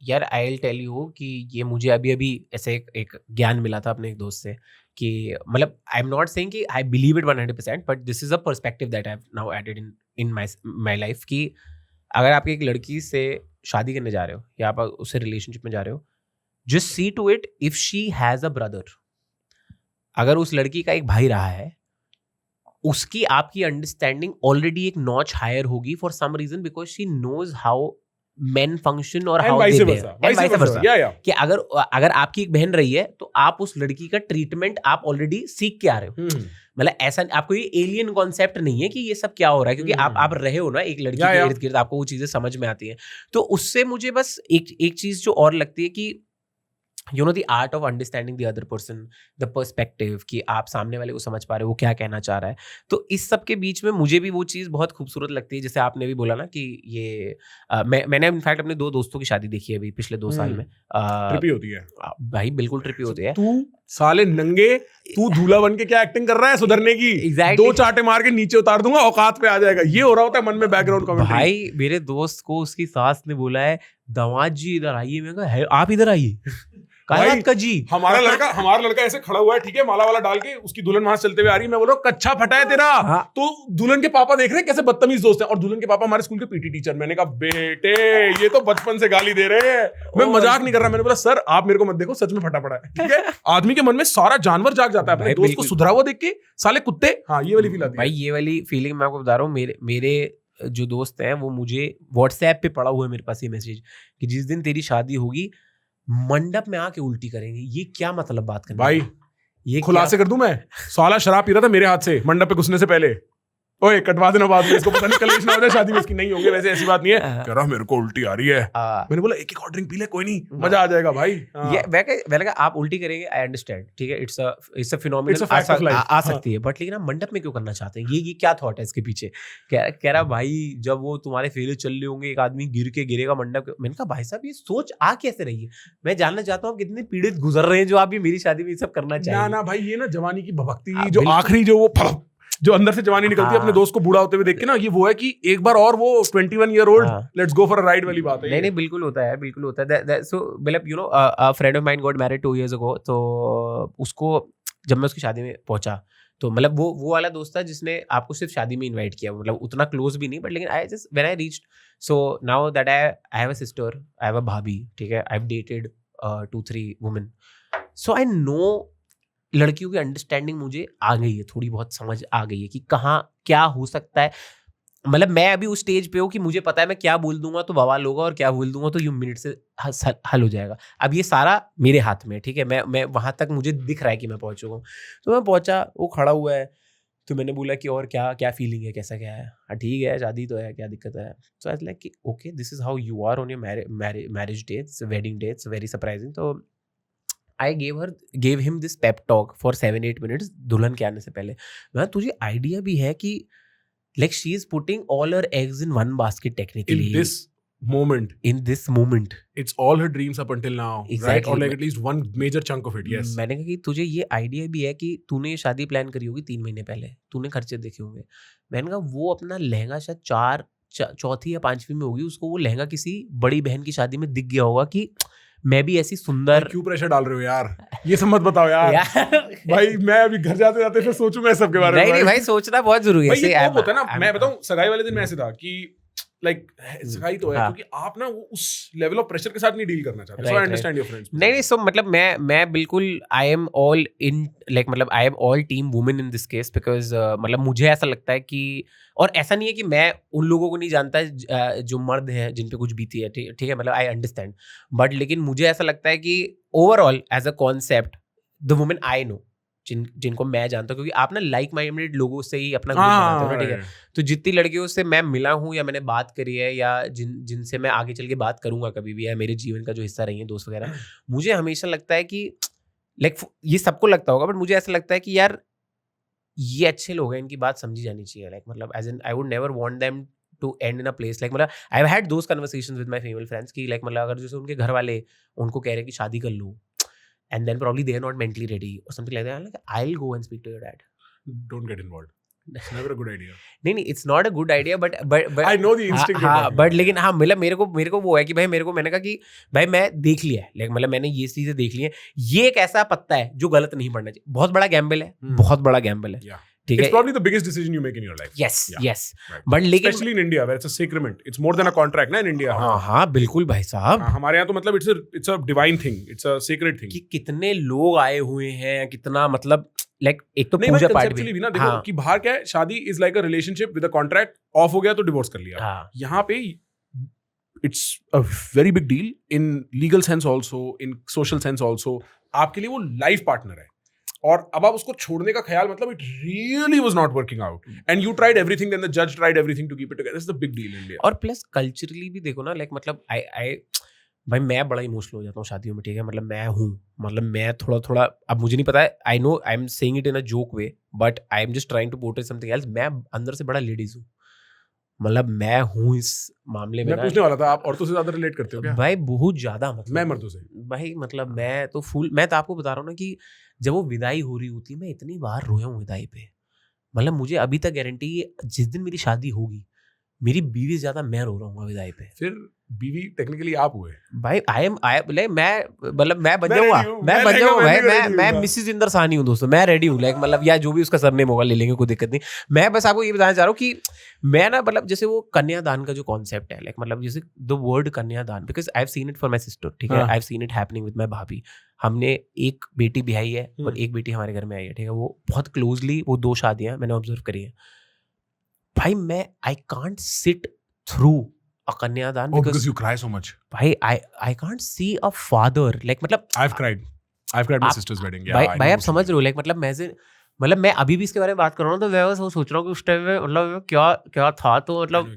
यार I will tell you कि ये मुझे अभी ऐसे एक ज्ञान मिला था अपने एक दोस्त से कि मतलब आई एम नॉट सेइंग कि I believe it 100%, but this is a perspective that I have now added in my life कि अगर आप एक लड़की से शादी करने जा रहे हो या आप उससे रिलेशनशिप में जा रहे हो, just see to it if she has a brother. अगर उस लड़की का एक भाई रहा है, उसकी आपकी अंडरस्टैंडिंग ऑलरेडी एक नॉच हायर होगी for some reason, because she knows how men function और हाउ दे बिहेव। कि अगर आपकी एक बहन रही है तो आप उस लड़की का ट्रीटमेंट आप ऑलरेडी सीख के आ रहे हो। मतलब ऐसा आपको ये एलियन कॉन्सेप्ट नहीं है कि ये सब क्या हो रहा है, क्योंकि आप रहे हो ना एक लड़की के इर्द गिर्द, आपको वो चीजें समझ में आती हैं। तो उससे मुझे बस एक चीज जो और लगती है कि you know the art of understanding the other person, the perspective, कि आप सामने वाले को समझ पा रहे हो वो क्या कहना चाह रहा है। तो इस सब के बीच में मुझे भी वो चीज़ बहुत खूबसूरत लगती है, जैसे आपने भी बोला ना कि ये मैंने इनफैक्ट अपने 2 दोस्तों की शादी देखी है अभी पिछले 2 साल में। ट्रिपी होती है भाई, बिल्कुल ट्रिपी होती है। तू साले नंगे, तू दूल्हा बन के क्या एक्टिंग कर रहा है सुधरने की? Exactly. 2 चाटे मार के नीचे उतार दूंगा, औकात पे आ जाएगा। ये हो रहा होता है मन में बैकग्राउंड कमेंट्री। भाई मेरे दोस्त को उसकी सास ने बोला है, दामाद जी इधर आइए। मैं कहा है आप इधर आइए का जी। हमारा लड़का ऐसे खड़ा हुआ है, ठीक है, माला वाला डाल के, उसकी दुल्हन वहां चलते हुए आ रही है। मैं बोल रहा हूँ कच्चा फटा है तेरा। तो दुल्हन के पापा देख रहे हैं कैसे बदतमीज दोस्त हैं, और दुल्हन के पापा हमारे स्कूल के पीटी टीचर। मैंने कहा बेटे ये तो बचपन से गाली दे रहे हैं, मैं मजाक नहीं कर रहा। मैंने बोला सर आप मेरे को मत देखो, सच में फटा पड़ा है, ठीक है। आदमी के मन में सारा जानवर जाग जाता है अपने दोस्त को सुधरा हुआ देख के, साले कुत्ते। हाँ, ये वाली फील आती है भाई। ये वाली फीलिंग मैं आपको बता रहा हूँ। मेरे जो दोस्त हैं वो मुझे व्हाट्सएप पे पड़ा हुआ है मेरे पास ये मैसेज कि जिस दिन तेरी शादी होगी मंडप में आके उल्टी करेंगे। ये क्या मतलब बात करना भाई? ये खुलासे कर दूं मैं? साला शराब पी रहा था मेरे हाथ से मंडप पे घुसने से पहले। ओए कटवा देना बाद में, इसको पता नहीं कलेश ना हो जाए शादी में इसकी। नहीं होंगे वैसे, ऐसी बात नहीं है। कह रहा मेरे को उल्टी आ रही है। मैंने बोला एक और ड्रिंक पी ले, कोई नहीं, मजा आ जाएगा भाई। ये मैंने कहा आप उल्टी करेंगे, आई अंडरस्टैंड, ठीक है, इट्स अ फिनोमेनन, आ सकती है, बट लेकिन आप मंडप में क्यों करना चाहते हैं? ये क्या थॉट है इसके पीछे? कह रहा भाई जब वो तुम्हारे फेरे चल रहे होंगे, एक आदमी गिरेगा मंडप। मैंने कहा भाई साहब ये सोच आ कैसे रही है? मैं जानना चाहता हूँ आप कितने पीड़ित गुजर रहे हैं जो आप ये मेरी शादी में ये सब करना चाहिए। ना भाई, ये ना जवानी की भभक्ति, जो आखिरी जो अंदर से जवानी निकलती है अपने दोस्त को बूढ़ा होते हुए देख के ना, ये वो है कि एक बार और वो 21 year old let's go for a ride वाली बात है। नहीं बिल्कुल होता है, बिल्कुल होता है। सो मतलब you know a friend of mine got married 2 years ago। तो उसको जब मैं उसकी शादी में पहुंचा तो मतलब वो वाला दोस्त था जिसने आपको सिर्फ शादी में इनवाइट किया, मतलब उतना क्लोज भी नहीं, बट लेकिन I just when I reached, so now that I have a sister, I have a भाभी, ठीक है, I have dated 2-3 women, so I know लड़कियों की अंडरस्टैंडिंग मुझे आ गई है, थोड़ी बहुत समझ आ गई है कि कहाँ क्या हो सकता है। मतलब मैं अभी उस स्टेज पे हूँ कि मुझे पता है मैं क्या बोल दूंगा तो बवाल होगा और क्या बोल दूंगा तो यू मिनट से हल हो जाएगा। अब ये सारा मेरे हाथ में है, ठीक है, मैं वहां तक मुझे दिख रहा है कि मैं पहुंच चुका हूँ। तो मैं पहुंचा, वो खड़ा हुआ है, तो मैंने बोला कि और क्या क्या फीलिंग है, कैसा क्या है? हाँ ठीक है, शादी तो है, क्या दिक्कत है? सो आई वाज लाइक कि okay this is how you are on your marriage day, wedding day, it's very surprising. तो I gave him this pep talk for 7-8 minutes दुल्हन के आने से पहले। मैं तुझे आइडिया भी है कि like she is putting all her eggs in one basket technically in this moment it's all her dreams up until now, exactly. right? Or like at least one major chunk of it, yes. मैंने कहा कि तुझे ये idea भी है कि तूने ये शादी प्लान करी होगी 3 महीने पहले, तूने खर्चे देखे होंगे। मैंने कहा वो अपना लहंगा शायद चौथी या 5वीं में होगी, उसको वो लहंगा किसी बड़ी बहन की शादी में दिख गया होगा कि मैं भी ऐसी सुंदर। क्यों प्रेशर डाल रहे हो यार? ये सब मत बताओ यार। भाई मैं अभी घर जाते जाते फिर सोचूं मैं सबके बारे में। नहीं भाई सोचना बहुत जरूरी है। ये होता है ना, मैं बताऊं सगाई वाले दिन में ऐसे था कि लाइक सगाई तो है, क्योंकि आप ना उस लेवल ऑफ प्रेशर के साथ नहीं डील करना चाहते। So I understand your friends. नहीं सो मतलब मैं बिल्कुल I am all in like मतलब I am all team women in this case, because मतलब मुझे ऐसा लगता है कि, और ऐसा नहीं है कि मैं उन लोगों को नहीं जानता जो मर्द हैं जिन पे कुछ बीती है, ठीक है, मतलब आई अंडरस्टैंड, बट लेकिन मुझे ऐसा लगता है कि overall as a concept the women I know, जिनको मैं जानता हूँ, क्योंकि आप ना लाइक माइंडेड लोगों से ही अपना ग्रुप बनाते हो ना, ठीक है। तो जितनी लड़कियों से मैं मिला हूँ या मैंने बात करी है या जिनसे मैं आगे चल के बात करूंगा कभी भी, या मेरे जीवन का जो हिस्सा रही है दोस्त वगैरह, मुझे हमेशा लगता है कि लाइक ये सबको लगता होगा, बट मुझे ऐसा लगता है कि यार ये अच्छे लोग हैं, इनकी बात समझी जानी चाहिए। लाइक मतलब as an I would never want them to end in a place like, मतलब I have had those conversations with my female friends की लाइक मतलब अगर जैसे उनके घर वाले उनको कह रहे हैं कि शादी कर लो, and then probably they are not mentally ready or something like that, I'm like I'll go and speak to your dad. Don't get involved. It's never a good idea. नहीं, it's not a good idea, but I know the instinct. हाँ, but लेकिन हाँ, मतलब मेरे को वो है कि भाई मैंने कहा कि भाई मैं देख लिया है, लेकिन मतलब मैंने ये चीजें देख ली हैं, ये एक ऐसा पत्ता है जो गलत नहीं पड़ना चाहिए। बहुत बड़ा गैम्बल है, बहुत बड़ा गैम्बल है, ठीक है। It's probably the biggest decision you make in your life. Yes, yes. Right. But लेकिन especially in India where it's a sacrament. It's more than a contract ना in India. हाँ बिल्कुल भाई साहब। हमारे यहाँ तो मतलब it's a divine thing. It's a sacred thing. कि कितने लोग आए हुए हैं, कितना मतलब लाइक एक तो पूजा पाठ भी ना देखो कि बाहर क्या है, शादी is like a relationship with a contract, of हो गया तो डिवोर्स कर लिया। यहाँ पे it's a very big deal in legal sense also, in social sense also. आपके लिए वो लाइफ पार्टनर है और अब आप उसको छोड़ने का ख्याल, मतलब it really was not working out and you tried everything, then the जज tried everything to keep it together. This is the big deal in India. और प्लस कल्चरली भी देखो ना, लाइक मतलब आई भाई मैं बड़ा इमोशनल हो जाता हूँ शादियों में, ठीक है। मतलब मैं हूँ, मतलब मैं थोड़ा अब मुझे नहीं पता है, I know I am saying it in a joke way, but I am just trying to portray something else. मैं अंदर से बड़ा लेडीज हूँ, मतलब मैं हूँ इस मामले में। मैं पूछने वाला था, आप औरतों से ज्यादा रिलेट करते हो क्या? भाई बहुत ज्यादा, मतलब मैं मर्दों से भाई, मतलब मैं तो मैं तो आपको बता रहा हूँ ना कि जब वो विदाई हो रही होती है, मैं इतनी बार रोया हूँ विदाई पे। मतलब मुझे अभी तक गारंटी है जिस दिन मेरी शादी होगी, मेरी बीवी से ज्यादा मैं रो रहा हूँ विदाई पे। फिर बीवी टेक्निकली आप हुए भाई मैं बन जाऊंगा भाई, मैं मिसेस इंद्रसानी हूँ दोस्तों, मैं रेडी हूँ, लाइक मतलब या जो भी उसका सरनेम होगा ले लेंगे, कोई दिक्कत नहीं। मैं बस आपको ये बताना चाह रहा हूँ कि मैं ना, मतलब जैसे वो कन्यादान का जो कॉन्सेप्ट है, लाइक मतलब जैसे द वर्ड कन्यादान, because I have seen it for my sister, ठीक है। I have seen it happening with my भाभी। हमने एक बेटी बिहाई है और एक बेटी हमारे घर में आई है, ठीक है। वो बहुत क्लोजली, वो 2 शादियां मैंने ऑब्जर्व करी है भाई। मैं I can't sit through a कन्यादान because you cry so much. भाई I can't see a father, like मतलब I've cried my sister's wedding. Yeah, भाई आप समझ रहे हो, लाइक मतलब मैं अभी भी इसके बारे में बात कर रहा हूँ तो मैं वो सोच रहा हूँ कि उस टाइम में मतलब क्या था, तो मतलब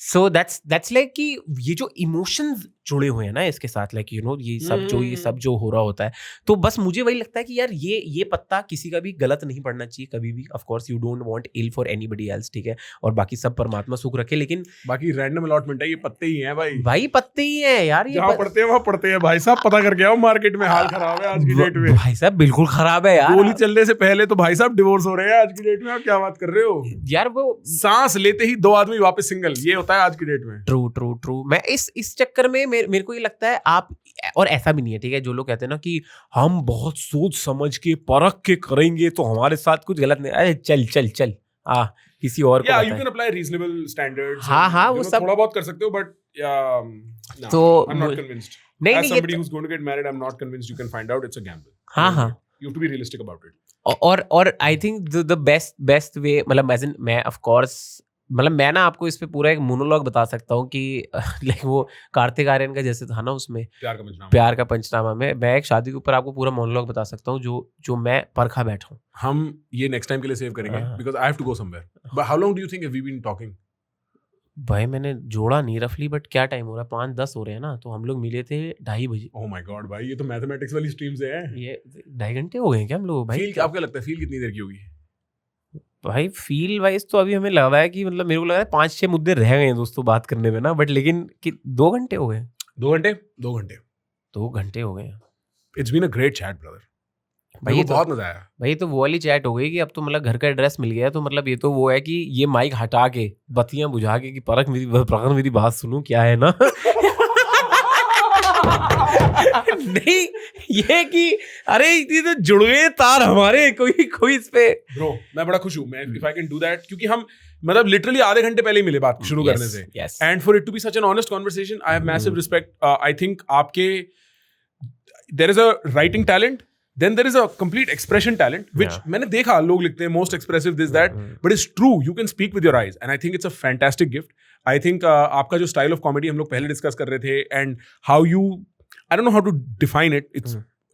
सो दैट्स लाइक कि ये जो इमोशंस जुड़े हुए हैं ना इसके साथ, लाइक यू नो ये सब जो हो रहा होता है, तो बस मुझे वही लगता है कि यार ये पत्ता किसी का भी गलत नहीं पड़ना चाहिए कभी भी। Of course you don't want ill for anybody else, ठीक है, और बाकी सब परमात्मा सुख रखे, लेकिन बाकी रैंडम अलॉटमेंट है, ये पत्ते ही हैं भाई पत्ते ही हैं यार, ये पड़ते हैं वहाँ पड़ते हैं भाई साहब। पता करके आओ, मार्केट में हाल खराब है आज की डेट में भाई साहब, बिल्कुल खराब है यार। गोली चलने से पहले तो भाई साहब डिवोर्स हो रहे हैं आज की डेट में। आप क्या बात कर रहे हो यार? वो सांस लेते ही 2 आदमी वापस सिंगल, ये होता है आज की डेट में। ट्रू। मैं इस चक्कर में मेरे को ये लगता है आप, और ऐसा भी नहीं है, ठीक है, जो लोग कहते हैं ना कि हम बहुत सोच समझ के परख के करेंगे तो हमारे साथ कुछ गलत नहीं। अरे चल किसी और को you can apply reasonable standards. हाँ वो सब थोड़ा बहुत कर सकते हो, but तो I'm not convinced. As somebody who's going to get married, I'm not convinced you can find out. It's a gamble. हाँ you have to be realistic about it. और I think the best way, मतलब मैं of course, मतलब मैं ना आपको इस पे पूरा एक मोनोलॉग बता सकता हूँ कि लाइक वो कार्तिक आर्यन का जैसे था ना उसमें प्यार का पंचनामा में, मैं एक शादी के ऊपर आपको पूरा मोनोलॉग बता सकता हूँ जो मैं परखा बैठा हूँ। हम ये नेक्स्ट टाइम के लिए सेव करेंगे, because I have to go somewhere. But how long do you think have we been talking? भाई मैंने जोड़ा नहीं रफली, बट क्या टाइम हो रहा है, 5-10 हो रहे हैं ना, तो हम लोग मिले थे 2:30 बजे। ओह माय गॉड भाई, ये तो मैथमेटिक्स वाली स्ट्रीम से है। ये 2.5 घंटे हो गए हैं क्या हम लोग? भाई आपको लगता है फील कितनी देर की होगी भाई? फील वाइज तो अभी हमें लग रहा है कि मतलब मेरे को लग रहा है 5-6 मुद्दे रह गए हैं दोस्तों बात करने में ना, बट लेकिन कि 2 घंटे हो गए। 2 घंटे 2 घंटे हो गए। It's been a great chat brother भाई, बहुत मजा आया भाई। तो वो वाली चैट हो गई कि अब तो मतलब घर का एड्रेस मिल गया, तो मतलब ये तो वो है कि ये माइक हटा के बत्तियां बुझा के कि परख मेरी बात सुनूं क्या है ना नहीं, ये कि अरे ये तो जुड़ गए तार हमारे, कोई इस पे। ब्रो मैं बड़ा खुश हूँ, मैं if I can do that, क्योंकि हम मतलब लिटरली आधे घंटे पहले ही मिले बात शुरू करने से, and for it to be such an honest conversation, I have massive respect. I think आपके there is a writing talent, then there is a complete expression talent, which मैंने देखा लोग लिखते हैं most expressive this that, but it's true, you can speak with your eyes, and I think it's a fantastic gift. I think आपका जो style of comedy हम लोग पहले discuss कर रहे थे, and how you, I don't know how to define it,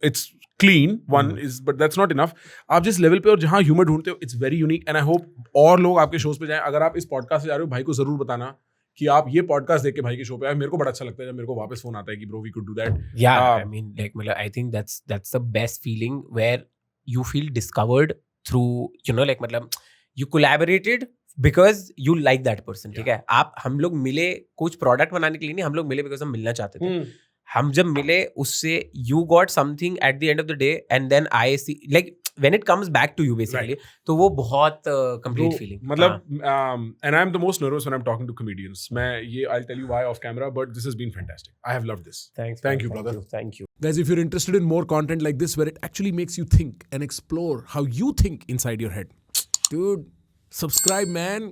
it's clean one is, but that's not enough. आप जिस level पे और जहाँ humor ढूंढते हो, it's very unique, and I hope और लोग आपके shows पे जाएं। अगर आप इस podcast से जा रहे हो, भाई को जरूर बताना कि आप ये पॉडकास्ट देख के भाई के शो पे आए। मेरे को बड़ा अच्छा लगता है जब मेरे को वापस फोन आता है कि bro we could do that. I mean like मतलब I think that's the best feeling where you feel discovered through, you know, like मतलब you collaborated because you like that person, ठीक है। हम लोग मिले कुछ प्रोडक्ट बनाने के लिए नहीं, हम लोग मिले बिकॉज हम मिलना चाहते थे। हम जब मिले उससे you got something at the end of the day, and then I see like when it comes back to you basically, तो वो बहुत complete feeling. मतलब and I'm the most nervous when I'm talking to comedians. मैं ये I'll tell you why off camera, but this has been fantastic. I have loved this. Thanks. Thank man. you, brother. Thank you. Guys, if you're interested in more content like this where it actually makes you think and explore how you think inside your head, dude, subscribe, man.